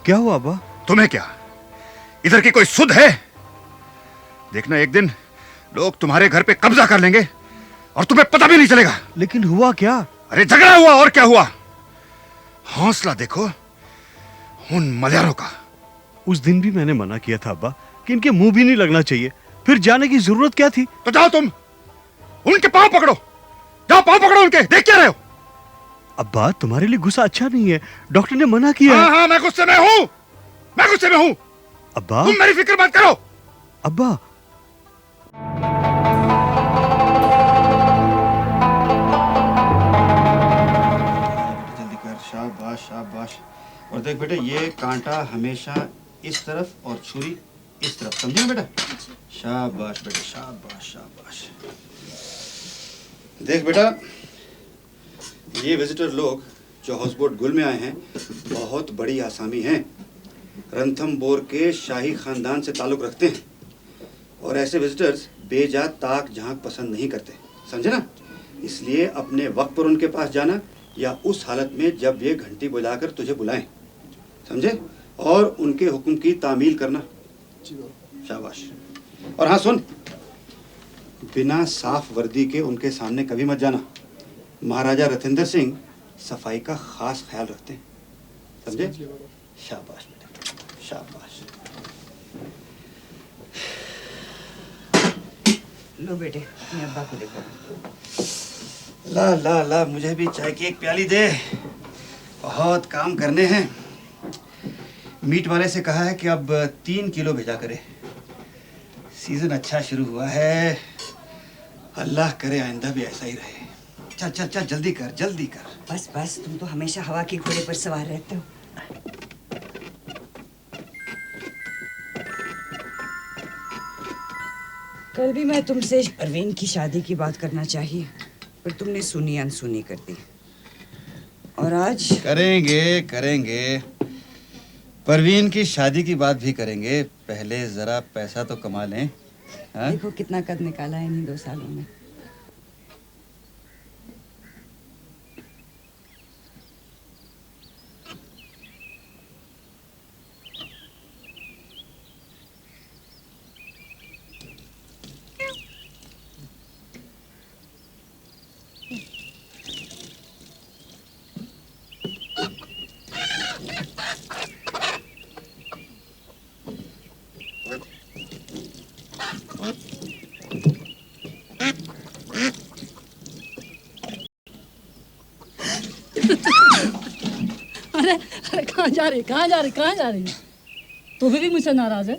क्या हुआ अब्बा? तुम्हें क्या, इधर की कोई सुध है? देखना एक दिन लोग तुम्हारे घर पे कब्जा कर लेंगे और तुम्हें पता भी नहीं चलेगा। लेकिन हुआ क्या? अरे झगड़ा हुआ, और क्या हुआ? हौसला देखो उन मलयारों का। उस दिन भी मैंने मना किया था अब्बा कि इनके मुंह भी नहीं लगना चाहिए, फिर जाने की जरूरत क्या थी? तो जाओ तुम उनके पांव पकड़ो, जाओ पांव पकड़ो उनके। देख क्या रहे हो? अब्बा तुम्हारे लिए गुस्सा अच्छा नहीं है, डॉक्टर ने मना किया। हाँ हाँ, मैं गुस्से में हूँ, मैं गुस्से में हूँ। अब्बा तुम मेरी फिक्र मत करो। अब्बा जल्दी कर, शाबाश शाबाश। और देख बेटा, ये कांटा हमेशा इस तरफ और छुरी इस तरफ, समझे ना बेटा? शाबाश बेटा, शाबाश शाबाश। देख बेटा, ये विजिटर लोग जो हाउस बोट गुल में आए हैं बहुत बड़ी आसामी हैं। रणथंबोर के शाही खानदान से ताल्लुक रखते हैं और ऐसे विजिटर्स बेजा ताक झांक पसंद नहीं करते, समझे ना? इसलिए अपने वक्त पर उनके पास जाना या उस हालत में जब ये घंटी बजाकर तुझे बुलाएं, समझे? और उनके हुक्म की तामील करना। शाबाश। और हाँ सुन, बिना साफ वर्दी के उनके सामने कभी मत जाना। महाराजा रथिंदर सिंह सफाई का खास ख्याल रखते हैं, समझे? शाबाश बेटा, शाबाश। लो बेटे, अपने अब्बा को देखो। ला ला ला, मुझे भी चाय की एक प्याली दे, बहुत काम करने हैं। मीट वाले से कहा है कि अब 3 किलो भेजा करे। सीजन अच्छा शुरू हुआ है, अल्लाह करे आइंदा भी ऐसा ही रहे। चल चल चल, जल्दी कर जल्दी कर। बस बस, तुम तो हमेशा हवा के घोड़े पर सवार रहते हो। कल भी मैं तुमसे परवीन की शादी की बात करना चाहिए, पर तुमने सुनी अनसुनी कर दी। और आज करेंगे करेंगे, परवीन की शादी की बात भी करेंगे। पहले जरा पैसा तो कमा लें। हाँ? देखो कितना कद निकाला है इन्हीं 2 सालों में। अरे अरे, कहाँ जा रही? तू भी मुझसे नाराज है?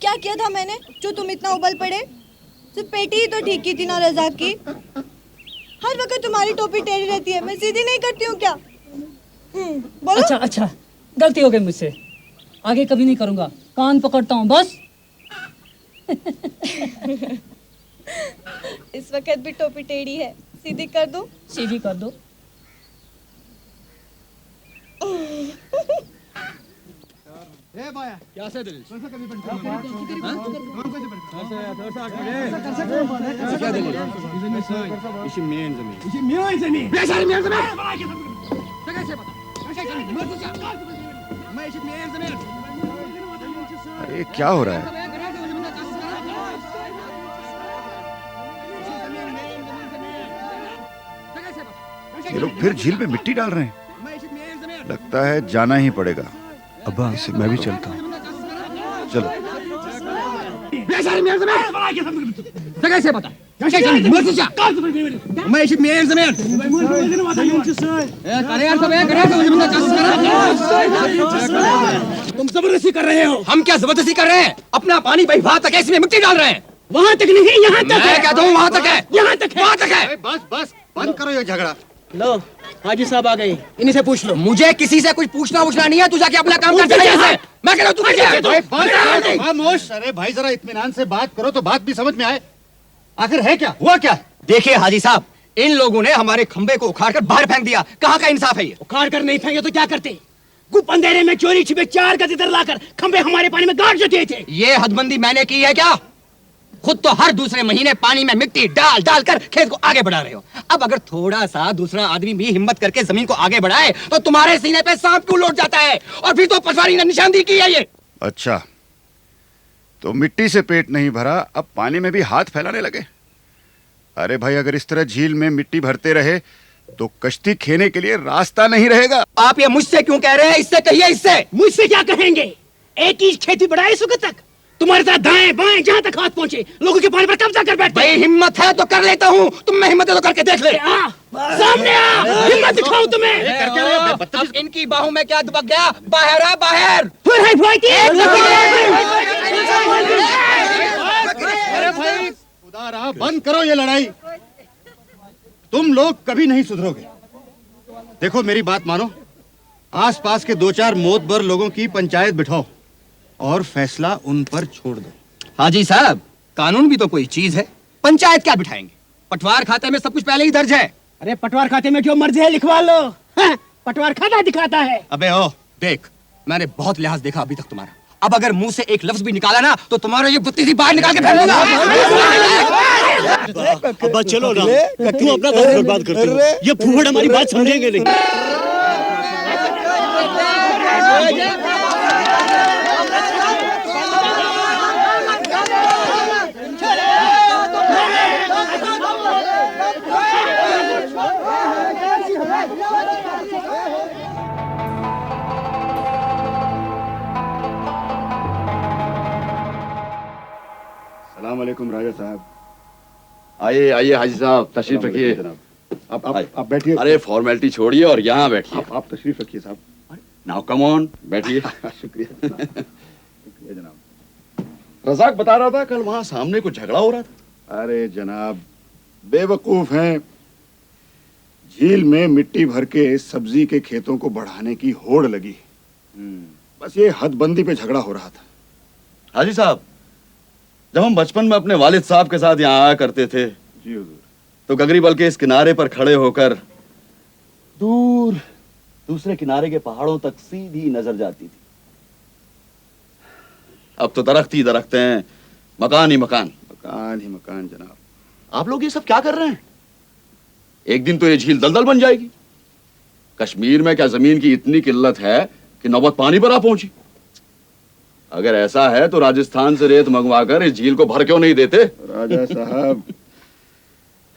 क्या किया था मैंने जो तुम इतना उबल पड़े? सिर्फ पेटी ही तो ठीक की थी ना रज़ाक की। हर वक्त तुम्हारी टोपी टेढ़ी रहती है, मैं सीधी नहीं करती हूँ क्या? बोलो। अच्छा, गलती हो गई मुझसे, आगे कभी नहीं करूँगा। कान पकड़ता हूँ बस। इस वक्त भी टोपी टेढ़ी है, सीधी कर दूं? सीधी कर दो। अरे क्या हो रहा है? ये लोग फिर झील में मिट्टी डाल रहे हैं। लगता है जाना ही पड़ेगा। अब्बा मैं भी चलता हूँ। चलो। तुम जबरदस्ती कर रहे हो। हम क्या जबरदस्ती कर रहे हैं? अपना पानी भाई वहाँ तक है, इसमें मिट्टी डाल रहे हैं। वहाँ तक नहीं, यहाँ तक है। मैं कहता हूँ वहाँ तक है, यहाँ तक है, वहाँ तक है। बस बस, बंद करो ये झगड़ा। लो, हाजी साहब आ गए, इन्हीं से पूछ लो। मुझे किसी से कुछ पूछना नहीं है, तू जाके अपना काम कर। मैं कह रहा हूँ तू खामोश। अरे भाई जरा इत्मीनान से बात करो तो बात भी समझ में आए। आखिर है क्या, हुआ क्या? देखिए हाजी साहब, इन लोगों ने हमारे खंबे को उखाड़ कर बाहर फेंक दिया। कहाँ का इंसाफ है ये? उखाड़ कर नहीं फेंके तो क्या करते? गुप अंधेरे में चोरी छिपे 4 गज इधर लाकर खंबे हमारे पानी में गाड़ देते थे। ये हदबंदी मैंने की है क्या? खुद तो हर दूसरे महीने पानी में मिट्टी डाल डाल कर खेत को आगे बढ़ा रहे हो। अब अगर थोड़ा सा दूसरा आदमी भी हिम्मत करके जमीन को आगे बढ़ाए तो तुम्हारे सीने पे सांप क्यों लौट जाता है? और फिर तो पटवारी ने निशानदेही की है ये। अच्छा, तो मिट्टी से पेट नहीं भरा, अब पानी में भी हाथ फैलाने लगे। अरे भाई, अगर इस तरह झील में मिट्टी भरते रहे तो कश्ती खेने के लिए रास्ता नहीं रहेगा। आप ये मुझसे क्यों कह रहे हैं? इससे कहिए। इससे मुझसे क्या कहेंगे? एक ही खेती बढ़ाए इस वक्त तक, तुम्हारे साथ दाएं बाएं जहां तक हाथ पहुंचे लोगों के पानी पर कब्जा कर बैठते। भाई हिम्मत है तो कर लेता हूँ, तुम में हिम्मत है तो करके देख ले। सामने आ, हिम्मत दिखाओ तुम्हें। अब इनकी बाहों में क्या दुबक गया? बाहर आ, बाहर। अरे भाई, खुदा रहा, बंद करो ये लड़ाई। तुम लोग कभी नहीं सुधरोगे। देखो, मेरी बात मानो, आसपास के 2-4 मोतबर लोगों की पंचायत बिठाओ और फैसला उन पर छोड़ दो। हाजी साहब, कानून भी तो कोई चीज है। पंचायत क्या बिठाएंगे? पटवार खाते में सब कुछ पहले ही दर्ज है। अरे पटवार खाते में जो मर्जी है लिखवा लो। हाँ, पटवार खाता दिखाता है। अबे ओ देख, मैंने बहुत लिहाज देखा अभी तक तुम्हारा। अब अगर मुंह से एक लफ्ज भी निकाला ना तो तुम्हारा ये बुत्ती सी बाहर निकाल के फेंक दूंगा। अब्बा चलो ना, क्यों अपना वक्त बर्बाद करते हो? ये फूफड़ हमारी बात समझेंगे नहीं। सलाम अलैकुम राजा साहब। आइए आइए हाजी साहब, तशरीफ रखिए। आप बैठिए। अरे फॉर्मेलिटी छोड़िए और यहाँ बैठिए। आप तशरीफ रखिए साहब। नाउ कम ऑन, बैठिए। शुक्रिया जनाब। रजाक बता रहा था कल वहाँ सामने कुछ झगड़ा हो रहा था। अरे जनाब, बेवकूफ हैं। झील में मिट्टी भर के सब्जी के खेतों को बढ़ाने की होड़ लगी। बस ये हदबंदी पे झगड़ा हो रहा था। हाजी साहब, जब हम बचपन में अपने वालिद साहब के साथ यहाँ आया करते थे जी हुजूर, तो गगरीबल के इस किनारे पर खड़े होकर दूर दूसरे किनारे के पहाड़ों तक सीधी नजर जाती थी। अब तो दरख्त ही दरख्त हैं, मकान ही मकान। मकान ही मकान जनाब। आप लोग ये सब क्या कर रहे हैं? एक दिन तो ये झील दलदल बन जाएगी। कश्मीर में क्या जमीन की इतनी किल्लत है कि नौबत पानी पर आ पहुंची? अगर ऐसा है तो राजस्थान से रेत मंगवाकर इस झील को भर क्यों नहीं देते? राजा साहब,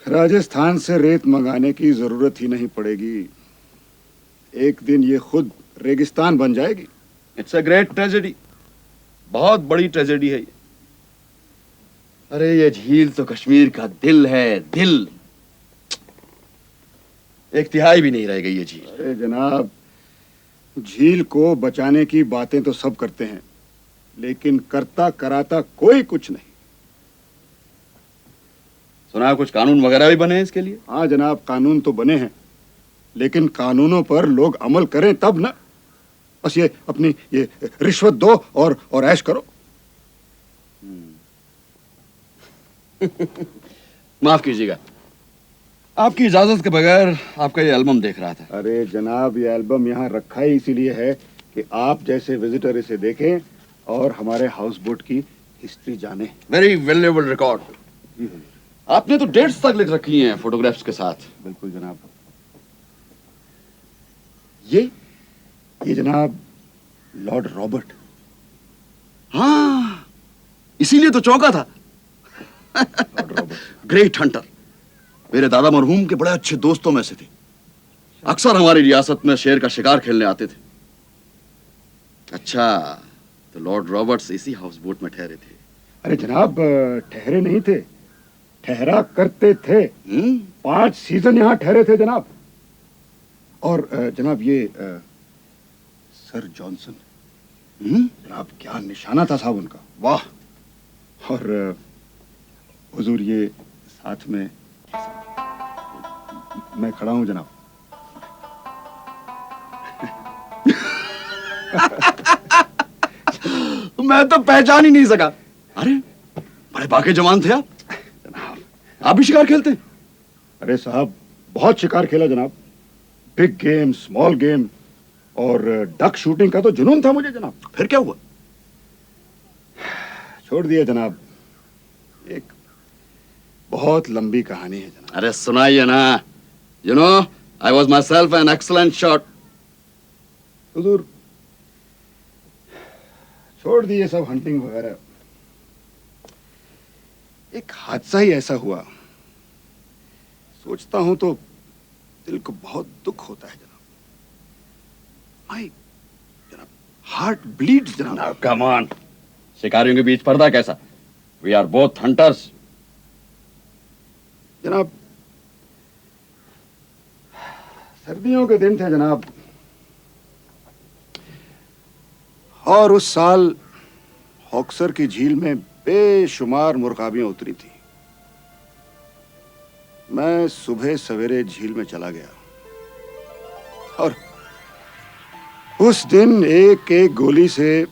राजस्थान से रेत मंगाने की जरूरत ही नहीं पड़ेगी। एक दिन ये खुद रेगिस्तान बन जाएगी। इट्स अ ग्रेट ट्रेजेडी, बहुत बड़ी ट्रेजेडी है ये। अरे ये झील तो कश्मीर का दिल है, दिल। 1/3 भी नहीं रह गई ये झील। अरे जनाब, झील को बचाने की बातें तो सब करते हैं, लेकिन करता कराता कोई कुछ नहीं। सुना कुछ कानून वगैरह भी बने हैं इसके लिए? हाँ जनाब, कानून तो बने हैं, लेकिन कानूनों पर लोग अमल करें तब ना। बस ये अपनी ये रिश्वत दो और ऐश करो। माफ कीजिएगा, आपकी इजाजत के बगैर आपका ये एल्बम देख रहा था। अरे जनाब, ये एल्बम यहाँ रखा ही इसीलिए है कि आप जैसे विजिटर इसे देखें और हमारे हाउस बोट की हिस्ट्री जाने। Very valuable record. आपने तो डेट्स तक लिख रखी हैं फोटोग्राफ्स के साथ। बिल्कुल जनाब। ये जनाब लॉर्ड रॉबर्ट। हाँ, इसीलिए तो चौंका था। लॉर्ड रॉबर्ट ग्रेट हंटर, मेरे दादा मरहूम के बड़े अच्छे दोस्तों में से थे। अक्सर हमारी रियासत में शेर का शिकार खेलने आते थे। अच्छा, तो लॉर्ड रॉबर्ट्स इसी हाउस बोट में ठहरे थे? अरे जनाब, ठहरे नहीं थे, ठहरा करते थे। 5 सीजन यहाँ ठहरे थे जनाब। और जनाब ये सर जॉनसन, जनाब क्या निशाना था साहब उनका, वाह। और हुजूर ये साथ में मैं खड़ा हूं जनाब। मैं तो पहचान ही नहीं सका। अरे बड़े बाके जवान थे आप। जनाब आप भी शिकार खेलते हैं? अरे साहब, बहुत शिकार खेला जनाब। बिग गेम, स्मॉल गेम और डक शूटिंग का तो जुनून था मुझे जनाब। फिर क्या हुआ? छोड़ दिया जनाब। बहुत लंबी कहानी है जनाब। अरे सुनाइए ना। You know I was my self an excellent shot. हुजूर छोड़ दिए सब हंटिंग वगैरह। एक हादसा ही ऐसा हुआ, सोचता हूं तो दिल को बहुत दुख होता है जनाब। माय जनाब हार्ट ब्लीड्स जनाब। कम ऑन, शिकारियों के बीच पर्दा कैसा? We are both hunters. जनाब सर्दियों के दिन थे जनाब, और उस साल हॉक्सर की झील में बेशुमार मुर्गाबियां उतरी थी। मैं सुबह सवेरे झील में चला गया और उस दिन एक एक गोली से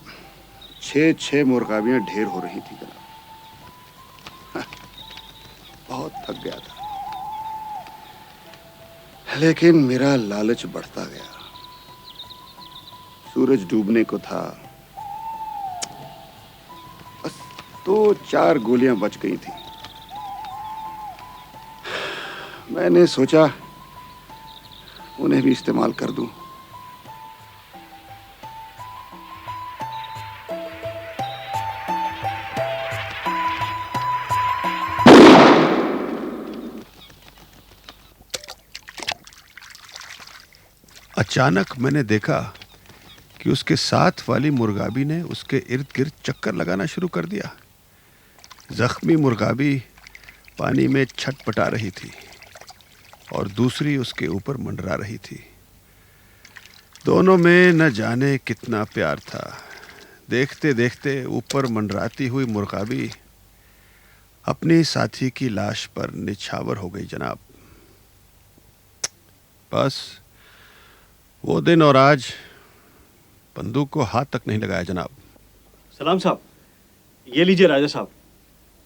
6-6 मुर्गाबियां ढेर हो रही थी जनाब। बहुत थक गया था, लेकिन मेरा लालच बढ़ता गया। सूरज डूबने को था, बस 2-4 गोलियां बच गई थी। मैंने सोचा उन्हें भी इस्तेमाल कर दूं। अचानक मैंने देखा कि उसके साथ वाली मुर्गाबी ने उसके इर्द गिर्द चक्कर लगाना शुरू कर दिया। जख्मी मुर्गाबी पानी में छटपटा रही थी और दूसरी उसके ऊपर मंडरा रही थी। दोनों में न जाने कितना प्यार था। देखते देखते ऊपर मंडराती हुई मुर्गाबी अपनी साथी की लाश पर निछावर हो गई जनाब। बस वो दिन और आज बंदूक को हाथ तक नहीं लगाया जनाब। सलाम साहब, ये लीजिए राजा साहब,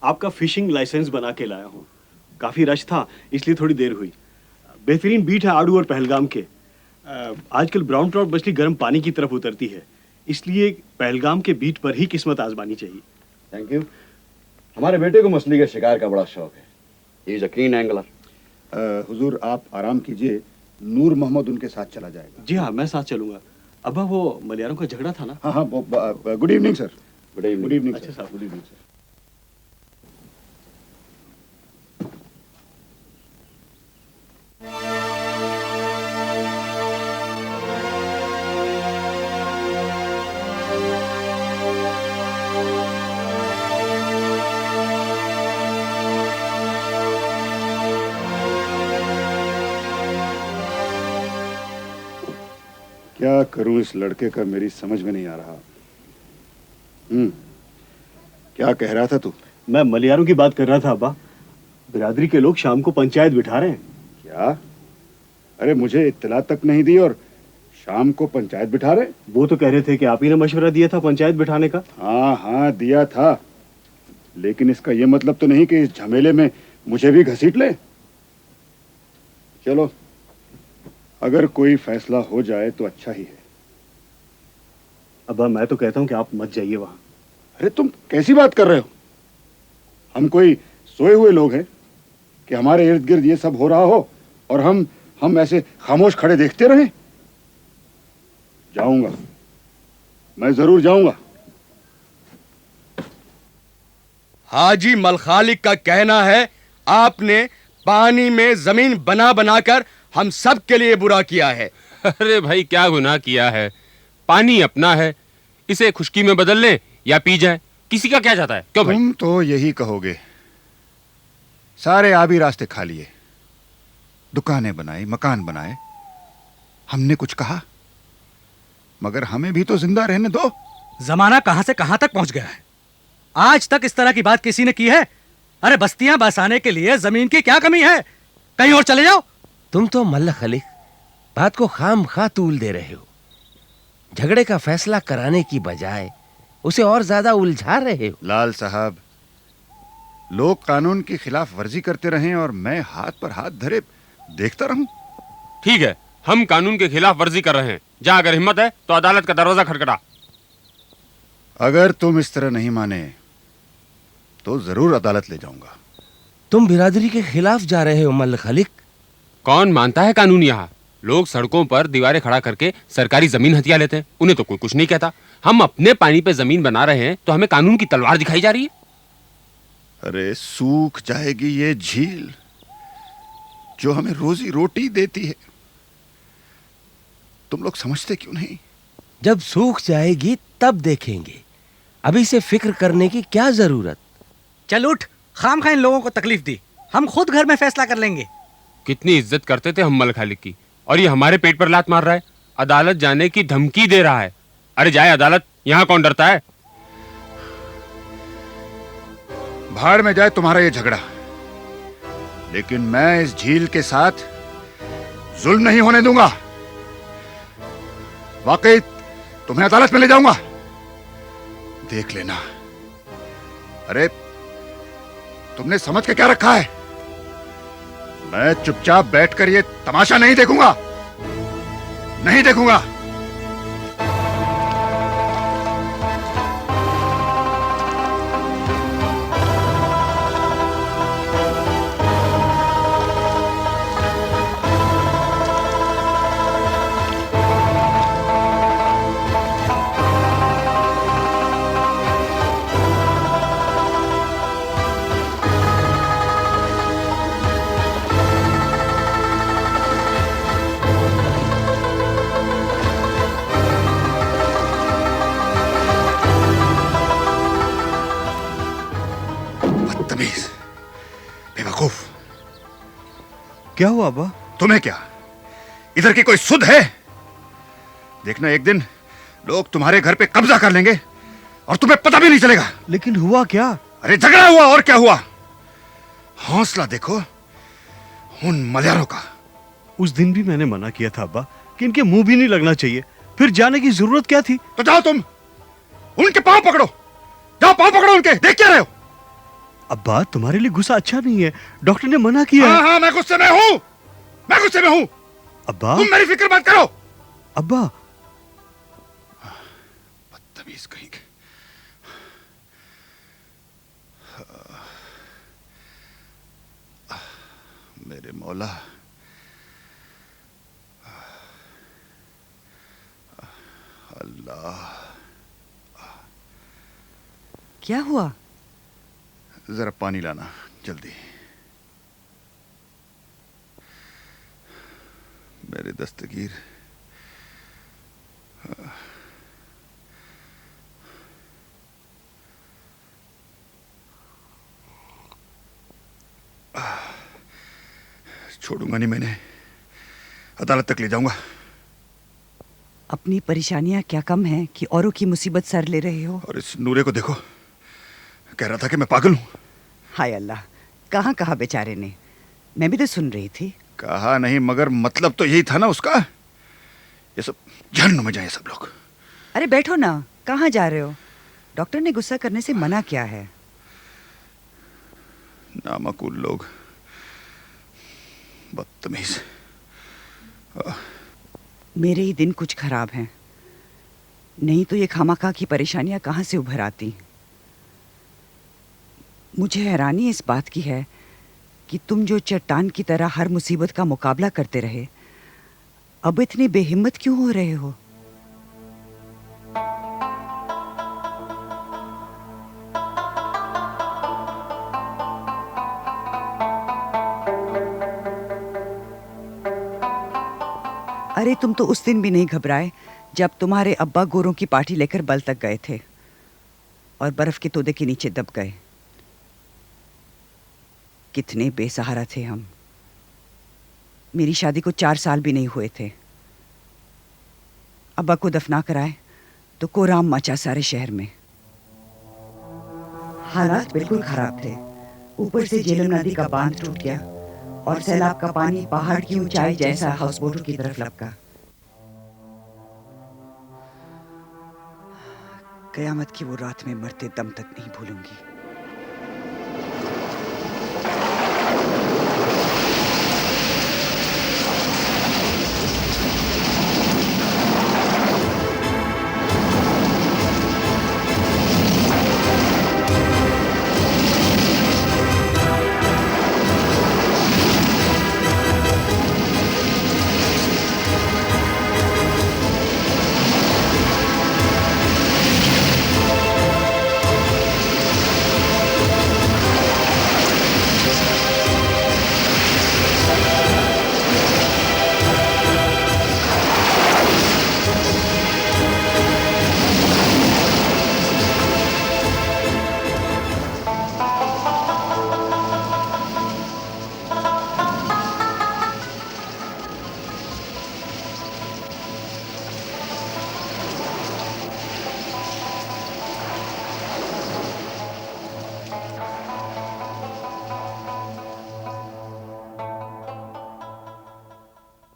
आपका फिशिंग लाइसेंस बना के लाया हूँ। काफ़ी रश था इसलिए थोड़ी देर हुई। बेहतरीन बीट है आड़ू और पहलगाम के। आजकल ब्राउन ट्राउट मछली गर्म पानी की तरफ उतरती है, इसलिए पहलगाम के बीट पर ही किस्मत आजमानी चाहिए। Thank you. हमारे बेटे को मछली के शिकार का बड़ा शौक है। ही इज अ कीन एंगलर। हुजूर आप आराम कीजिए, नूर मोहम्मद उनके साथ चला जाएगा। जी हाँ, मैं साथ चलूंगा। अब्बा वो मलियारों का झगड़ा था ना? हाँ हाँ, good evening sir. Good evening. Good evening अच्छा साहब, गुड इवनिंग सर। क्या करूं इस लड़के का, मेरी समझ में नहीं आ रहा। क्या कह रहा था तू? मैं मलियारों की बात कर रहा था अब्बा। बिरादरी के लोग शाम को पंचायत बिठा रहे हैं। क्या? अरे मुझे इत्तला तक नहीं दी और शाम को पंचायत बिठा रहे? वो तो कह रहे थे कि आप ही ने मशवरा दिया था पंचायत बिठाने का। हाँ हाँ दिया था, लेकिन इसका ये मतलब तो नहीं कि इस झमेले में मुझे भी घसीट ले। चलो, अगर कोई फैसला हो जाए तो अच्छा ही है। अब्बा मैं तो कहता हूँ कि आप मत जाइए वहां। अरे तुम कैसी बात कर रहे हो? हम कोई सोए हुए लोग हैं कि हमारे इर्द गिर्द ये सब हो रहा हो और हम ऐसे खामोश खड़े देखते रहें? जाऊंगा, मैं जरूर जाऊंगा। हाजी मलखालिक का कहना है आपने पानी में जमीन बना बनाकर हम सब के लिए बुरा किया है। अरे भाई क्या गुनाह किया है? पानी अपना है, इसे खुश्की में बदल लें या पी जाए, किसी का क्या जाता है? क्यों भाई? तुम तो यही कहोगे। सारे आबी रास्ते खा लिए, दुकानें बनाई, मकान बनाए, हमने कुछ कहा? मगर हमें भी तो जिंदा रहने दो। जमाना कहां से कहां तक पहुंच गया है। आज तक इस तरह की बात किसी ने की है? अरे बस्तियां बसाने के लिए जमीन की क्या कमी है? कहीं और चले जाओ। तुम तो मल्ल खलीक बात को खाम खा तूल दे रहे हो। झगड़े का फैसला कराने की बजाय उसे और ज्यादा उलझा रहे हो। लाल साहब, लोग कानून की खिलाफ वर्जी करते रहें और मैं हाथ पर हाथ धरे देखता रहूं? ठीक है, हम कानून के खिलाफ वर्जी कर रहे हैं। जहां अगर हिम्मत है तो अदालत का दरवाजा खटखटा। अगर तुम इस तरह नहीं माने तो जरूर अदालत ले जाऊंगा। तुम बिरादरी के खिलाफ जा रहे हो मल्ल खलीक। कौन मानता है कानून यहाँ? लोग सड़कों पर दीवारें खड़ा करके सरकारी जमीन हथिया लेते हैं, उन्हें तो कोई कुछ नहीं कहता। हम अपने पानी पे जमीन बना रहे हैं तो हमें कानून की तलवार दिखाई जा रही है। अरे सूख जाएगी ये झील जो हमें रोजी रोटी देती है। तुम लोग समझते क्यों नहीं? जब सूख जाएगी तब देखेंगे, अभी से फिक्र करने की क्या जरूरत। चल उठ, खाम खा इन लोगों को तकलीफ दी, हम खुद घर में फैसला कर लेंगे। कितनी इज्जत करते थे हम मल खालिक की, और ये हमारे पेट पर लात मार रहा है, अदालत जाने की धमकी दे रहा है। अरे जाए अदालत, यहाँ कौन डरता है? भाड़ में जाए तुम्हारा ये झगड़ा, लेकिन मैं इस झील के साथ जुल्म नहीं होने दूंगा। वाकई तुम्हें अदालत में ले जाऊंगा, देख लेना। अरे तुमने समझ के क्या रखा है? मैं चुपचाप बैठकर ये तमाशा नहीं देखूंगा, नहीं देखूंगा। बेवकूफ। क्या हुआ अब्बा? तुम्हें क्या, इधर की कोई सुध है? देखना एक दिन लोग तुम्हारे घर पे कब्जा कर लेंगे और तुम्हें पता भी नहीं चलेगा। लेकिन हुआ क्या? अरे झगड़ा हुआ, और क्या हुआ। हौसला देखो उन मलयारों का। उस दिन भी मैंने मना किया था अब्बा कि इनके मुंह भी नहीं लगना चाहिए, फिर जाने की जरूरत क्या थी? तो जाओ तुम उनके पांव पकड़ो, जाओ पांव पकड़ो उनके, देख क्या रहे हो? अब्बा तुम्हारे लिए गुस्सा अच्छा नहीं है, डॉक्टर ने मना किया। हाँ हाँ, मैं गुस्से में हूँ, मैं गुस्से में हूँ। अब्बा तुम मेरी फिक्र मत करो। अब्बा बदतमीज कहीं के। मेरे मौला, अल्लाह। क्या हुआ? जरा पानी लाना जल्दी। मेरे दस्तगीर, छोड़ूंगा नहीं, मैंने अदालत तक ले जाऊंगा। अपनी परेशानियां क्या कम हैं कि औरों की मुसीबत सर ले रहे हो? और इस नूरे को देखो, कह रहा था कि मैं पागल हूं। हाय अल्लाह, कहाँ कहा बेचारे ने, मैं भी तो सुन रही थी। कहा नहीं, मगर मतलब तो यही था ना उसका। ये सब जहन्नुम में जाए सब लोग। अरे बैठो ना, कहाँ जा रहे हो? डॉक्टर ने गुस्सा करने से मना किया है। नामकूल लोग, बदतमीज। मेरे ही दिन कुछ खराब हैं, नहीं तो ये खामखा की परेशानियां कहाँ से उभर आती। मुझे हैरानी इस बात की है कि तुम जो चट्टान की तरह हर मुसीबत का मुकाबला करते रहे, अब इतने बेहिम्मत क्यों हो रहे हो? अरे तुम तो उस दिन भी नहीं घबराए जब तुम्हारे अब्बा गोरों की पार्टी लेकर बल तक गए थे और बर्फ के तोदे के नीचे दब गए। कितने बेसहारा थे हम। मेरी शादी को 4 साल भी नहीं हुए थे। अब्बा को दफना कराए तो कोराम मचा सारे शहर में। हालात बिल्कुल खराब थे। ऊपर से झेलम नदी का बांध टूट गया और सैलाब का पानी पहाड़ की ऊंचाई जैसा हाउस बोटों की तरफ लपका। कयामत की वो रात में मरते दम तक नहीं भूलूंगी।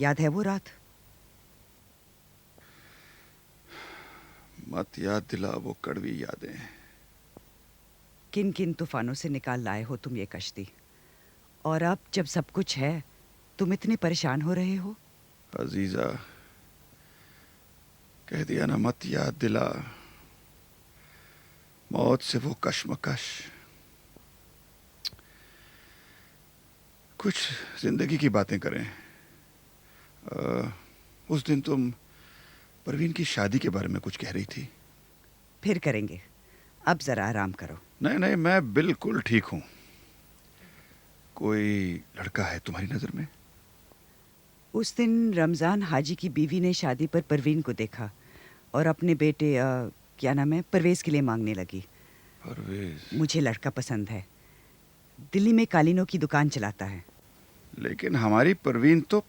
याद है वो रात? मत याद दिला वो कड़वी यादें। किन किन तूफानों से निकाल लाए हो तुम ये कश्ती, और अब जब सब कुछ है तुम इतने परेशान हो रहे हो। अजीजा, कह दिया ना मत याद दिला। मौत से वो कश्मकश। कुछ जिंदगी की बातें करें। उस दिन तुम परवीन की शादी के बारे में कुछ कह रही थी। फिर करेंगे, अब जरा आराम करो। नहीं नहीं, मैं बिल्कुल ठीक हूं। कोई लड़का है तुम्हारी नजर में? उस दिन रमजान हाजी की बीवी ने शादी पर परवीन को देखा और अपने बेटे क्या नाम है, परवेज के लिए मांगने लगी। परवेज? मुझे लड़का पसंद है, दिल्ली में कालीनों की दुकान चलाता है। लेकिन हमारी परवीन तो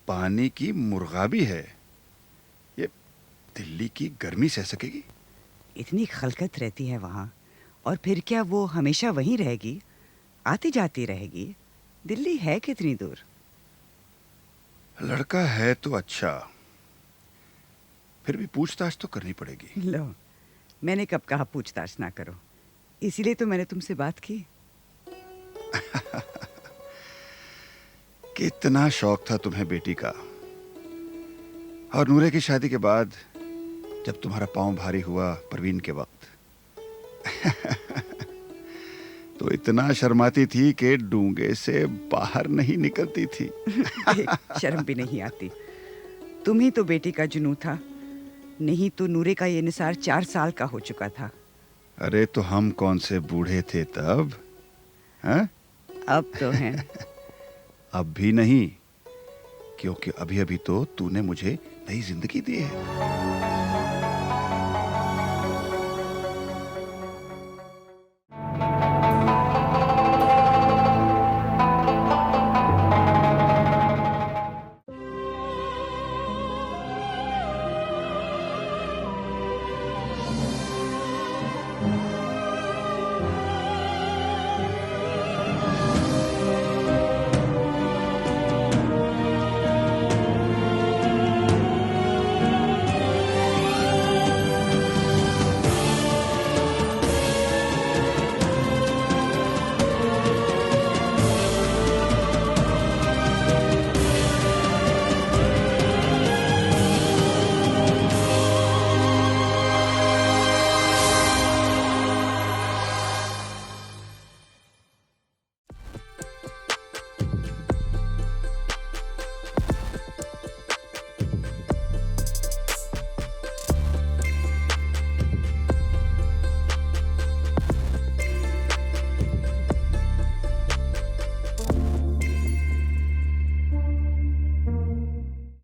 पानी की मुर्गाबी है, ये दिल्ली की गर्मी सह सकेगी? इतनी खलकत रहती है वहाँ, और फिर क्या वो हमेशा वहीं रहेगी? आती जाती रहेगी। दिल्ली है कितनी दूर? लड़का है तो अच्छा, फिर भी पूछताछ तो करनी पड़ेगी। लो, मैंने कब कहा पूछताछ ना करो, इसीलिए तो मैंने तुमसे बात की। कितना शौक था तुम्हें बेटी का, और नूरे की शादी के बाद जब तुम्हारा पांव भारी हुआ परवीन के वक्त तो इतना शर्माती थी कि डूंगे से बाहर नहीं निकलती थी। शर्म भी नहीं आती। तुम ही तो बेटी का जुनून था, नहीं तो नूरे का ये निसार 4 साल का हो चुका था। अरे तो हम कौन से बूढ़े थे तब, हैं? अब तो हैं। अब भी नहीं, क्योंकि अभी अभी तो तूने मुझे नई जिंदगी दी है।